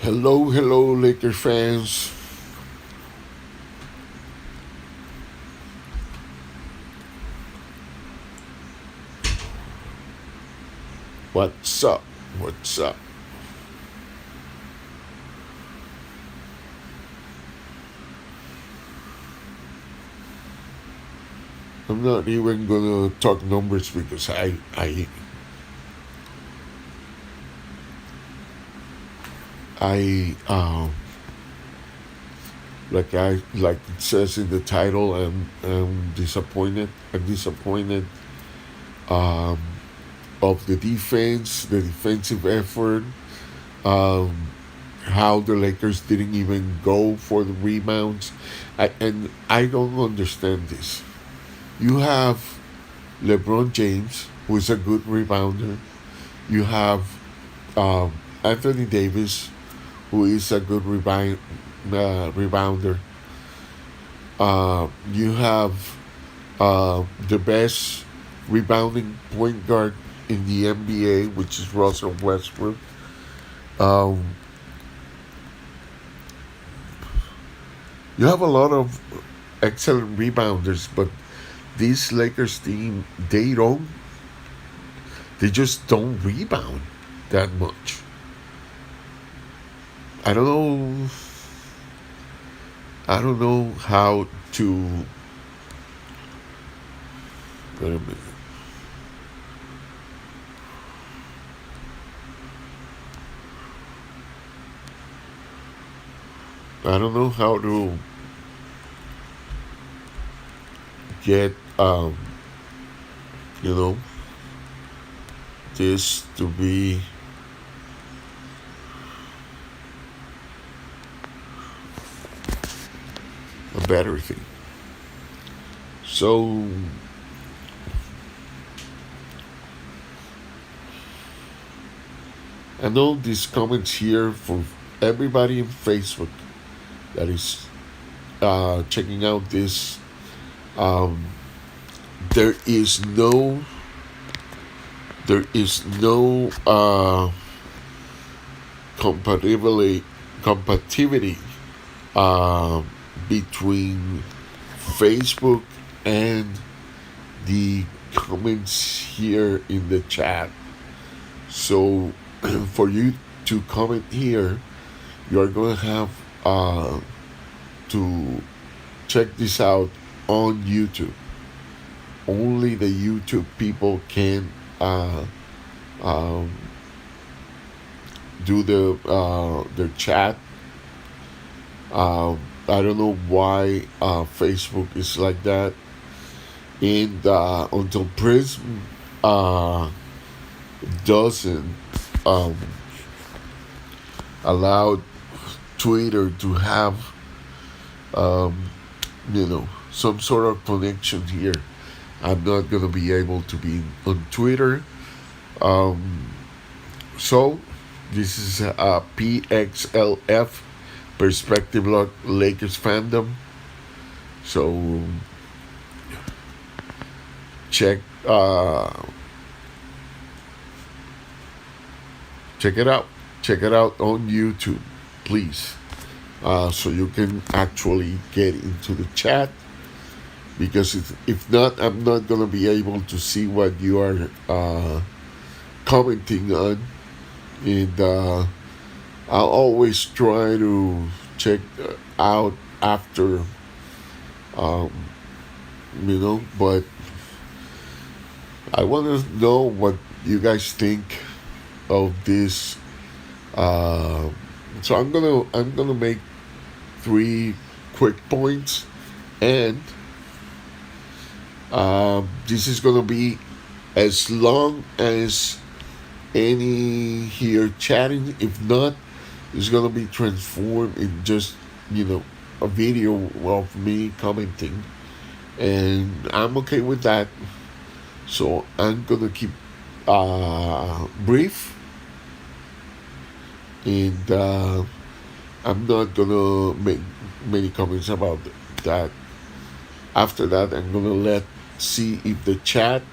Hello, hello, Lakers fans. What's up? What's up? I'm not even gonna talk numbers because I like it says in the title, I'm disappointed. I'm disappointed um, of the defense, the defensive effort, um, how the Lakers didn't even go for the rebounds, and I don't understand this. You have LeBron James, who is a good rebounder. You have Anthony Davis, who is a good rebounder. You have the best rebounding point guard in the NBA, which is Russell Westbrook. Um, you have a lot of excellent rebounders, but this Lakers team, they just don't rebound that much. I don't know. I don't know how to. Wait a minute. I don't know how to get you know this to be a better thing. So I know these comments here for everybody in Facebook that is checking out this. Um, there is no there is no compatibility uh, between Facebook and the comments here in the chat. So for you to comment here, you are going to have to check this out on YouTube. Only the YouTube people can um, do their chat. I don't know why Facebook is like that. And until Prism doesn't um, allow Twitter to have some sort of connection here, I'm not gonna be able to be on Twitter. Um, so this is Pxlf Perspective Lakers-fandom. So check check it out. Check it out on YouTube, please, so you can actually get into the chat. Because if not, I'm not gonna be able to see what you are commenting on, and I'll always try to check out after, um, But I want to know what you guys think of this. So I'm gonna make three quick points, and this is gonna be as long as any here chatting. If not, it's gonna be transformed in just a video of me commenting, and I'm okay with that. So I'm gonna keep brief, and I'm not gonna make many comments about that. After that, I'm gonna see if the chat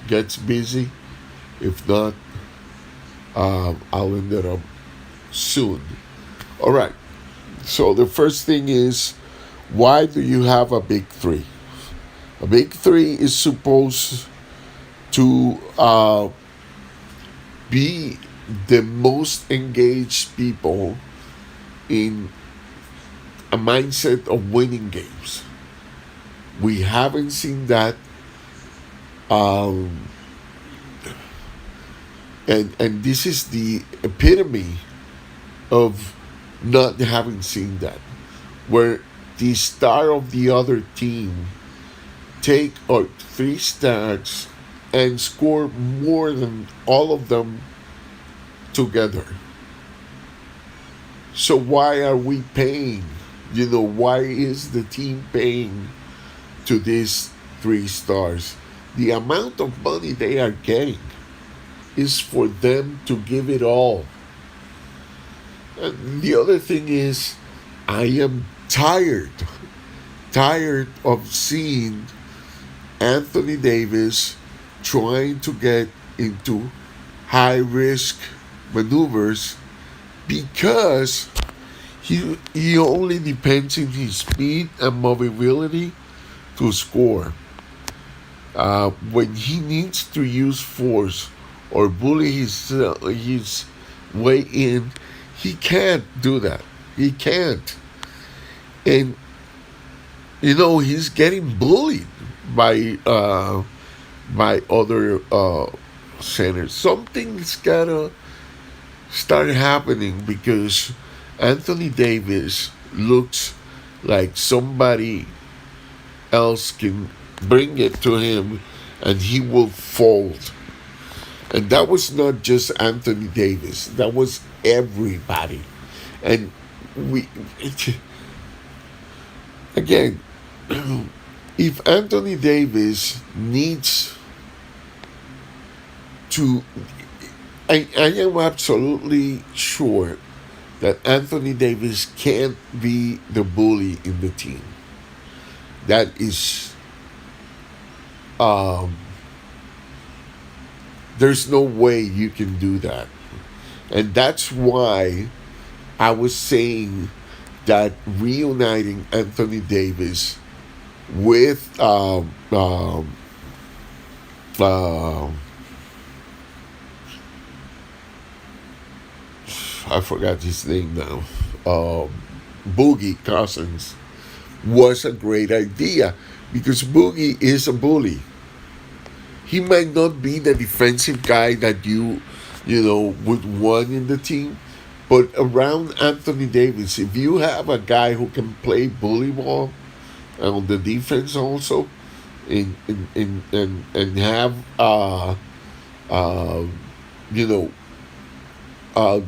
gets busy. If not, I'll end it up soon. All right. So the first thing is, why do you have a big three? A big three is supposed to be the most engaged people in a mindset of winning games. We haven't seen that, um, and this is the epitome of not having seen that, where the star of the other team take or three stars and score more than all of them together. So why are we paying? Why is the team paying to these three stars? The amount of money they are getting is for them to give it all. And the other thing is, I am tired of seeing Anthony Davis trying to get into high risk maneuvers because he only depends on his speed and mobility to score. When he needs to use force or bully his way in, he can't do that. He can't. And he's getting bullied by other centers. Something's gotta start happening because Anthony Davis looks like somebody else can bring it to him and he will fold. And that was not just Anthony Davis, that was everybody. And again, if Anthony Davis needs to, I am absolutely sure that Anthony Davis can't be the bully in the team. That is, um, there's no way you can do that. And that's why I was saying that reuniting Anthony Davis with I forgot his name now, Boogie Cousins, was a great idea because Boogie is a bully. He might not be the defensive guy that would want in the team, but around Anthony Davis, if you have a guy who can play bully ball on the defense also, and have uh, you know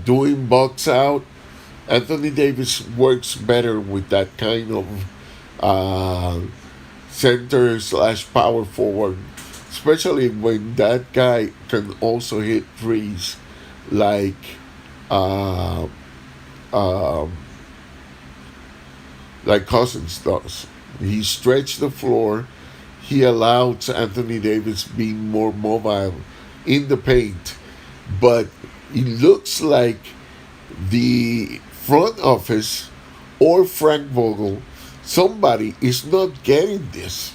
doing box out, Anthony Davis works better with that kind of uh, center slash power forward, especially when that guy can also hit threes like uh, um, like Cousins does. He stretched the floor. He allows Anthony Davis being more mobile in the paint, but it looks like the front office or Frank Vogel, somebody is not getting this.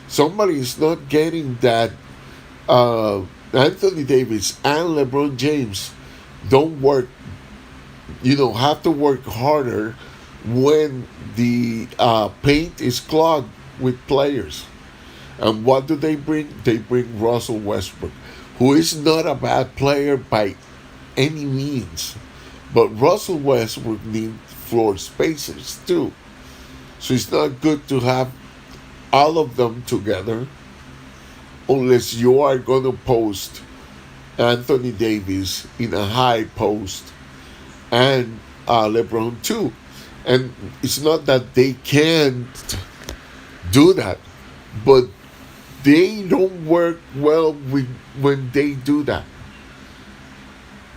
Somebody is not getting that Anthony Davis and LeBron James don't work, have to work harder when the paint is clogged with players. And what do they bring? They bring Russell Westbrook, who is not a bad player by any means. But Russell Westbrook needs floor spacers too. So it's not good to have all of them together unless you are going to post Anthony Davis in a high post and LeBron too. And it's not that they can't do that, but they don't work well when they do that.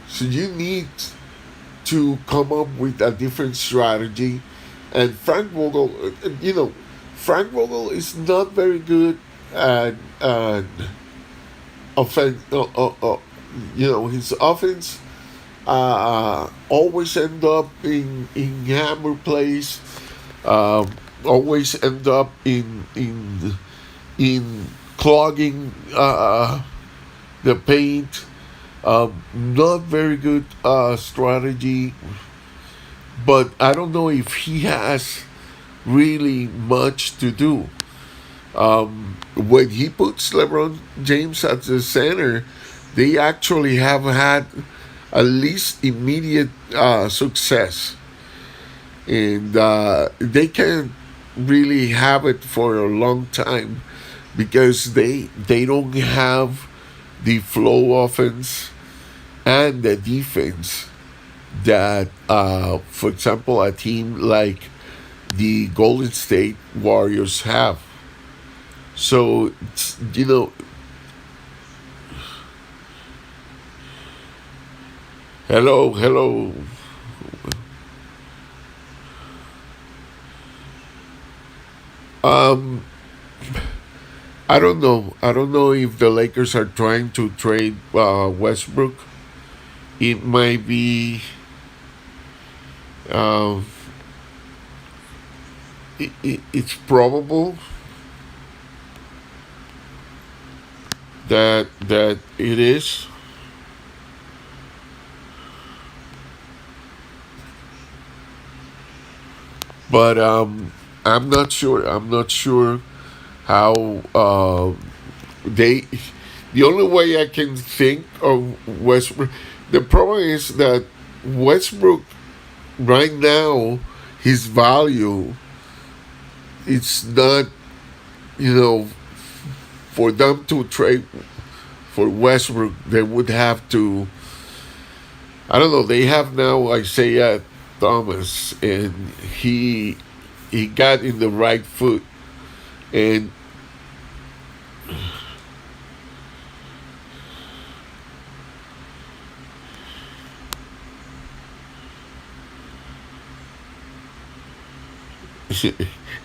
So you need to come up with a different strategy. And Frank Vogel, Frank Vogel is not very good at offense. His offense always end up in hammer plays, um, always end up in clogging the paint. Not very good strategy, but I don't know if he has really much to do. When he puts LeBron James at the center, they actually have had at least immediate success, and they can't really have it for a long time because they don't have the flow offense and the defense that, for example, a team like the Golden State Warriors have. So, hello, hello. Um, I don't know. I don't know if the Lakers are trying to trade Westbrook. It might be. Uh, it's probable that it is, but I'm not sure. I'm not sure how they. The only way I can think of Westbrook. The problem is that Westbrook right now, his value, it's not, you know, for them to trade for Westbrook, they would have to. I don't know. They have now Isaiah Thomas, and he got in the right foot, and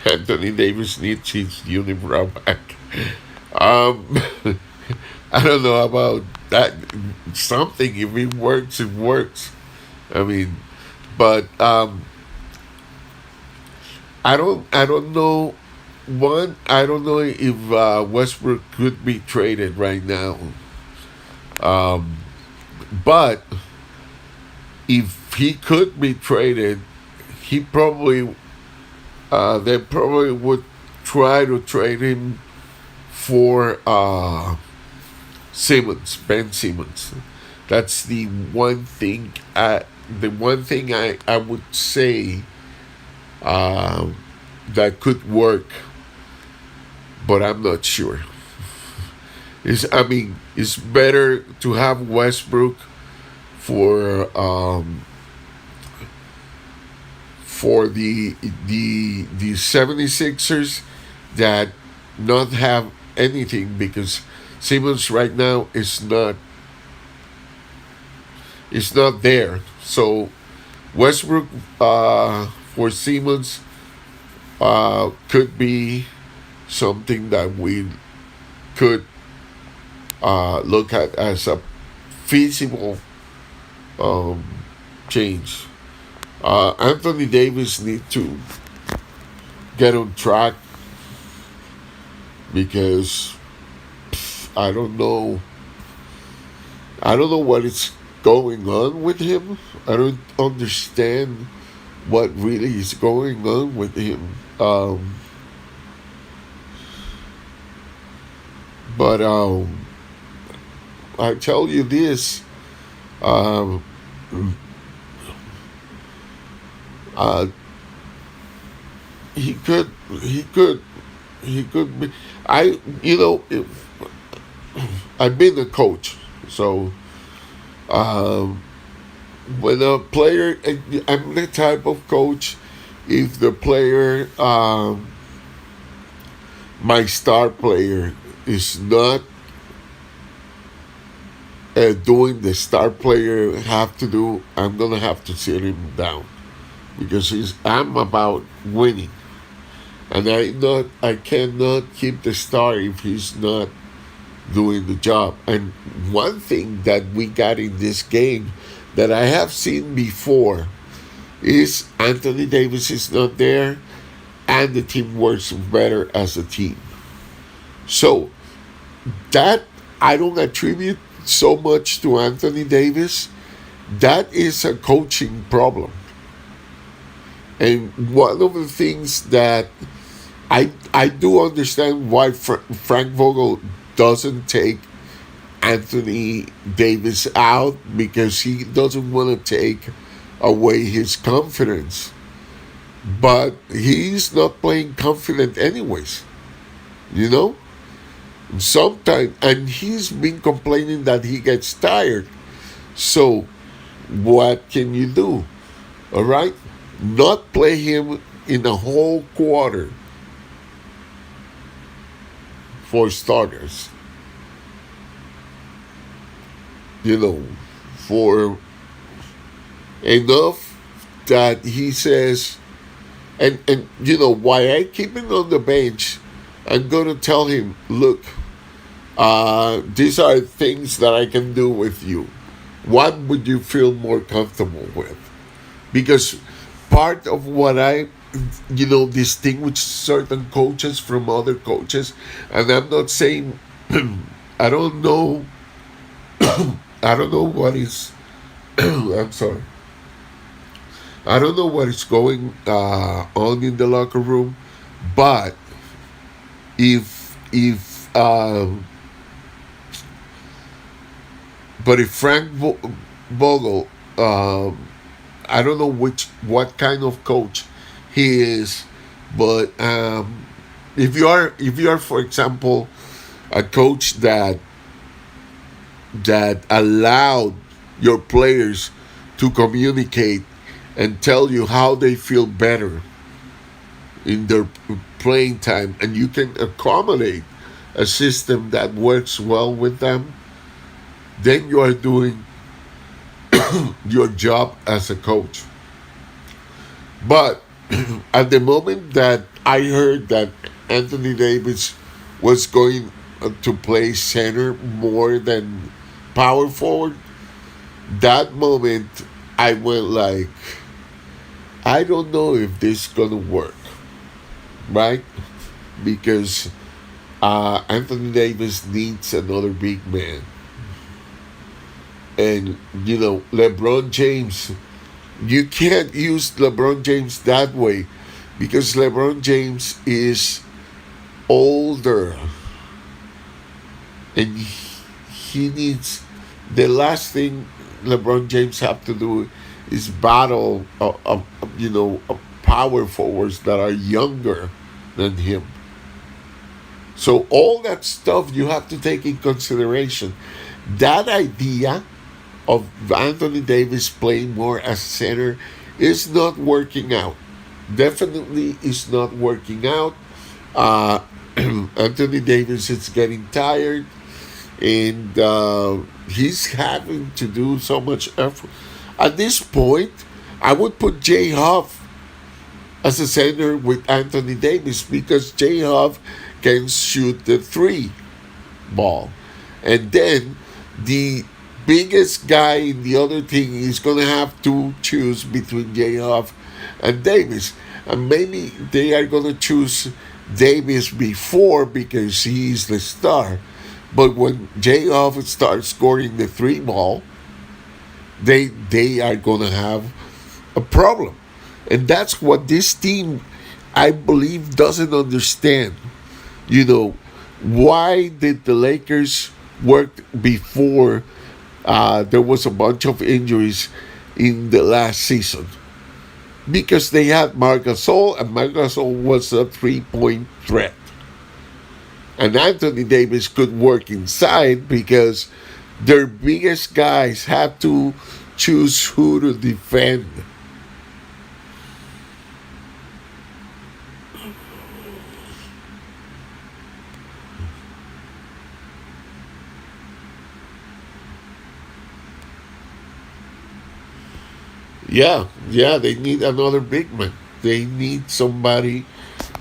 Anthony Davis needs his unibrow back. Um, I don't know about that. Something, if it works, it works. I mean, but I don't know. One, I don't know if Westbrook could be traded right now. Um, but if he could be traded, he probably they probably would try to trade him for Simmons, Ben Simmons. That's the one thing. I would say um, that could work, but I'm not sure. It's better to have Westbrook for for the 76ers that not have anything because Simmons right now is not there. So Westbrook for Simmons could be something that we could look at as a feasible um, change. Anthony Davis need to get on track because I don't know. I don't know what is going on with him. I don't understand what really is going on with him. But I tell you this. Um, uh, he could. He could. He could be. I. You know. I've been a coach, so um, when a player, I'm the type of coach. If the player, my star player, is not doing the star player have to do, I'm gonna have to sit him down because I'm about winning, and I cannot keep the star if he's not doing the job. And one thing that we got in this game that I have seen before is Anthony Davis is not there and the team works better as a team. So that I don't attribute so much to Anthony Davis. That is a coaching problem. And one of the things that I do understand why Frank Vogel doesn't take Anthony Davis out because he doesn't want to take away his confidence. But he's not playing confident anyways, you know? Sometimes, and he's been complaining that he gets tired. So, what can you do? All right? Not play him in a whole quarter for starters. You know, for enough that he says, and you know, why I keep him on the bench, I'm going to tell him, look, these are things that I can do with you. What would you feel more comfortable with? Because part of what I, you know, distinguish certain coaches from other coaches, and I'm not saying, I don't know, I don't know what is, I'm sorry, I don't know what is going on in the locker room, but if but if Frank Vogel, I don't know what kind of coach he is, but if you are for example a coach that allowed your players to communicate and tell you how they feel better in their playing time, and you can accommodate a system that works well with them, then you are doing your job as a coach. But at the moment that I heard that Anthony Davis was going to play center more than power forward, that moment I went like, I don't know if this is gonna work, right? Because Anthony Davis needs another big man. And, you know, LeBron James, you can't use LeBron James that way because LeBron James is older and he needs, the last thing LeBron James have to do is battle, you know, power forwards that are younger than him. So all that stuff you have to take in consideration. That idea of Anthony Davis playing more as center is not working out. Definitely is not working out. Uh, Anthony Davis is getting tired, and he's having to do so much effort. At this point, I would put Jay Huff as a center with Anthony Davis because Jay Huff can shoot the three ball. And then the biggest guy in the other team is going to have to choose between Jay Huff and Davis. And maybe they are going to choose Davis before because he's the star. But when Jay Huff starts scoring the three ball, they are going to have a problem. And that's what this team, I believe, doesn't understand. You know, why did the Lakers work before there was a bunch of injuries in the last season? Because they had Marc Gasol, and Marc Gasol was a three-point threat. And Anthony Davis could work inside because their biggest guys had to choose who to defend. Yeah, they need another big man. They need somebody.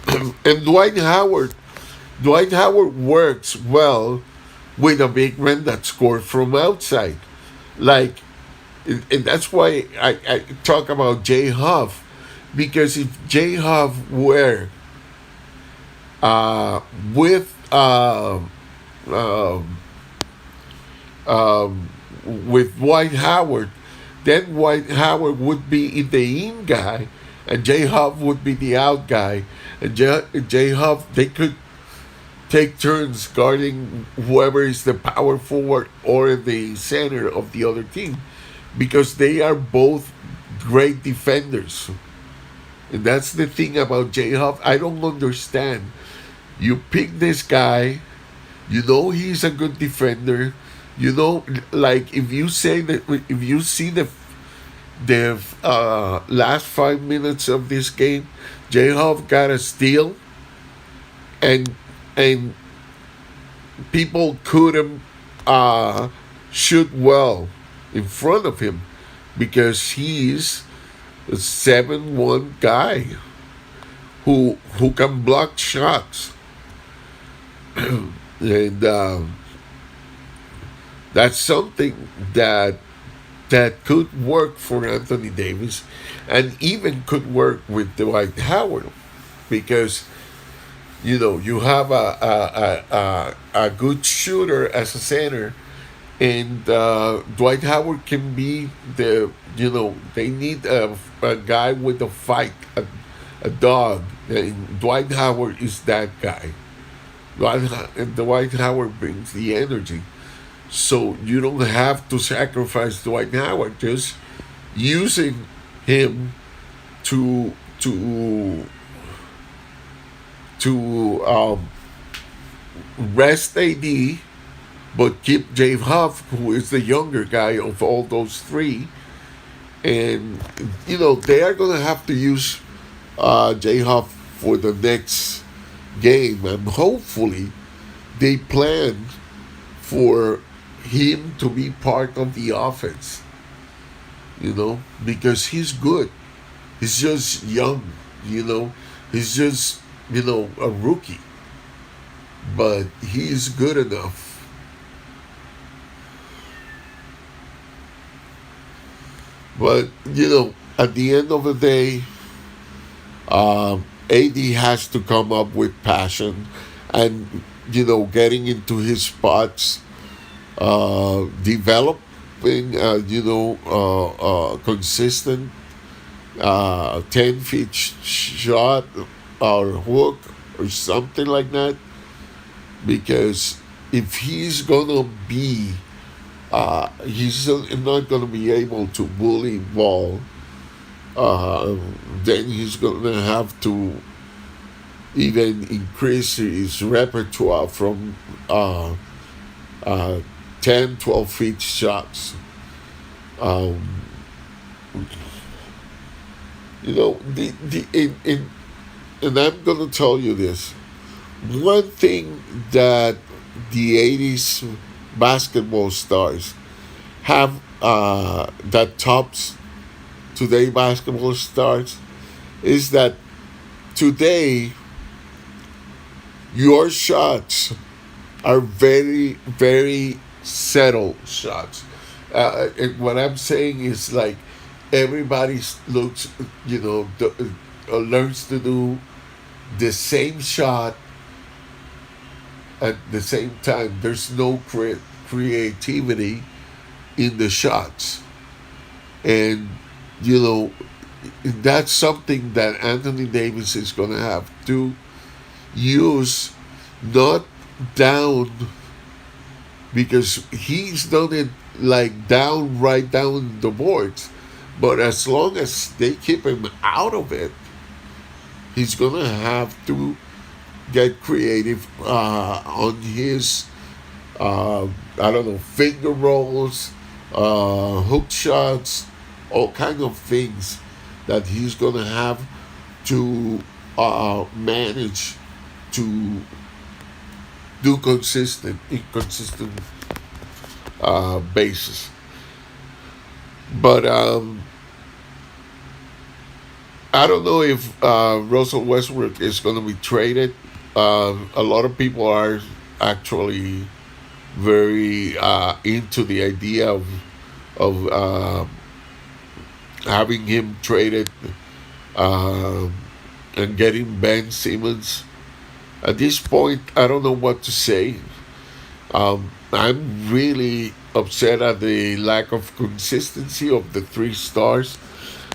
And Dwight Howard works well with a big man that scored from outside. Like And that's why I talk about Jay Huff, because if Jay Huff were uh, with um, um, with Dwight Howard, then Dwight Howard would be in the in guy, and Jay Huff would be the out guy. And Jay Huff, they could take turns guarding whoever is the power forward or the center of the other team, because they are both great defenders. And that's the thing about Jay Huff. I don't understand. You pick this guy, you know he's a good defender. You know, like if you say that, if you see the last 5 minutes of this game, Jay Huff got a steal, and and people couldn't shoot well in front of him because he's a 7-1 guy who can block shots. And that's something that could work for Anthony Davis, and even could work with Dwight Howard, because you have a good shooter as a center, and Dwight Howard can be they need a guy with a fight, a dog, and Dwight Howard is that guy. Dwight Howard brings the energy. So you don't have to sacrifice Dwight Howard, just using him to to to rest AD, but keep Jay Huff, who is the younger guy of all those three. And they are gonna have to use Jay Huff for the next game, and hopefully they plan for him to be part of the offense, because he's good. He's just young, you know. He's just, a rookie. But he's good enough. But, at the end of the day, AD has to come up with passion and, getting into his spots, developing, consistent 10 feet shot or hook or something like that. Because if he's going to be, he's not going to be able to bully ball, uh, then he's going to have to even increase his repertoire from uh, 10, 12 feet shots. Um, and I'm going to tell you this. One thing that the 80s basketball stars have, that tops today basketball stars, is that today your shots are very, very settled shots. And what I'm saying is, like, everybody looks, learns to do the same shot at the same time. There's no creativity in the shots. And, that's something that Anthony Davis is going to have to use, not down, because he's done it like down, right down the boards. But as long as they keep him out of it, he's going to have to get creative on his, I don't know, finger rolls, hook shots, all kind of things that he's going to have to manage to do inconsistent basis. But I don't know if Russell Westbrook is going to be traded. A lot of people are actually very into the idea of having him traded um, and getting Ben Simmons. At this point, I don't know what to say. I'm really upset at the lack of consistency of the three stars,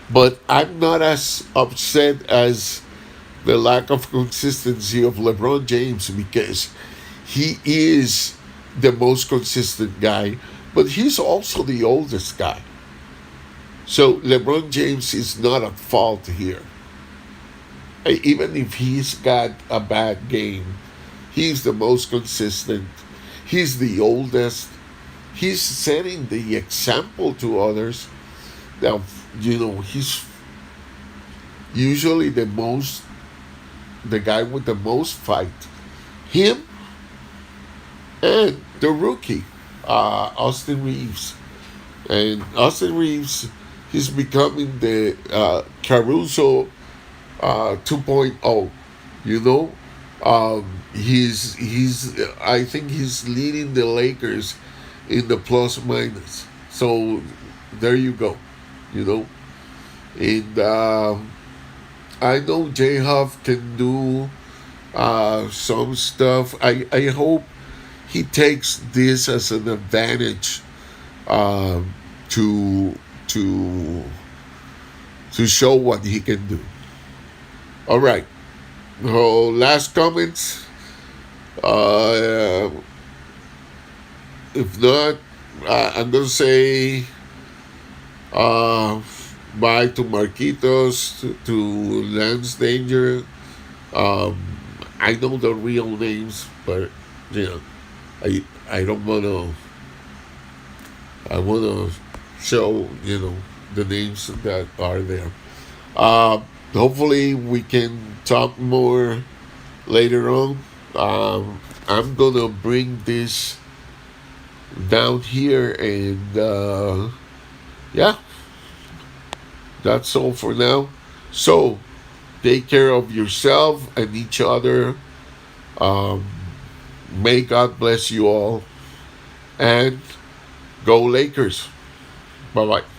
but I'm not as upset as the lack of consistency of LeBron James because he is the most consistent guy, but he's also the oldest guy. So LeBron James is not at fault here. Even if he's got a bad game, he's the most consistent. He's the oldest. He's setting the example to others. Now, he's usually the guy with the most fight. Him and the rookie, Austin Reeves. And Austin Reeves, he's becoming the Caruso 2.0. You know, he's I think he's leading the Lakers in the plus minus. So there you go. You know, and I know J Huff can do some stuff. I hope he takes this as an advantage um, to to to show what he can do. All right. So last comments. Uh, if not, I'm gonna say uh, bye to Marquitos, to Lance Danger. Um, I know the real names, but you know, I don't wanna. I wanna show the names that are there. Uh, Hopefully, we can talk more later on. I'm gonna bring this down here, and yeah, that's all for now. So, take care of yourself and each other. Um, may God bless you all, and go Lakers. Bye bye.